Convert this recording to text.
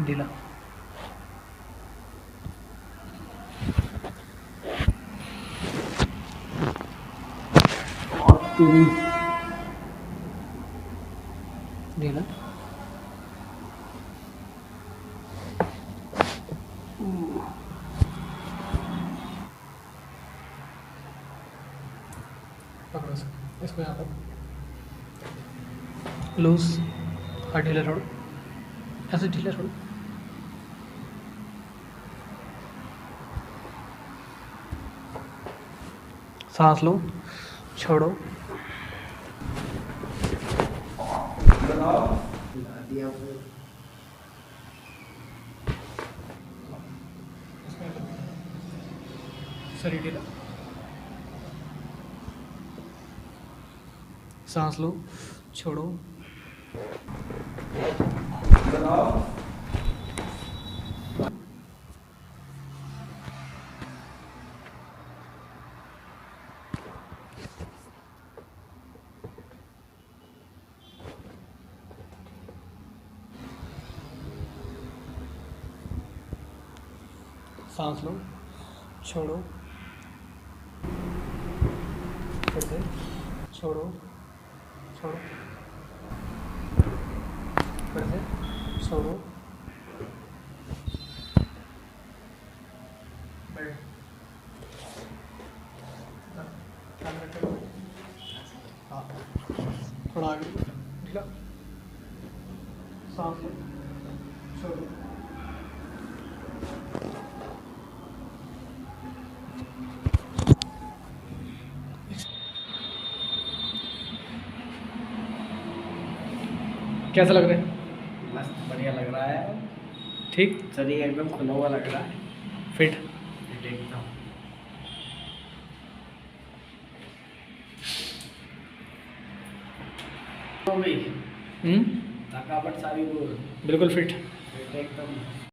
ढीला। ढीला। पकड़ो इसको यहाँ पर लूज। हाँ ढीला छोड़ो, ऐसे ढीला छोड़ो। सांस लो, छोड़ो। शरीर ढीला। सांस लो, छोड़ो। सांस लो, छोड़ो, फिर से छोड़ो, छोड़ो, फिर से छोड़ो। बैठ। हाँ, थोड़ा आगे ढीला। सांस लो, छोड़ो। कैसा लग रहा है? मस्त बढ़िया लग रहा है। ठीक, शरीर एकदम खुला हुआ लग रहा है। फिट। एकदम हो गई थकावट सारी दूर। बिल्कुल फिट। एकदम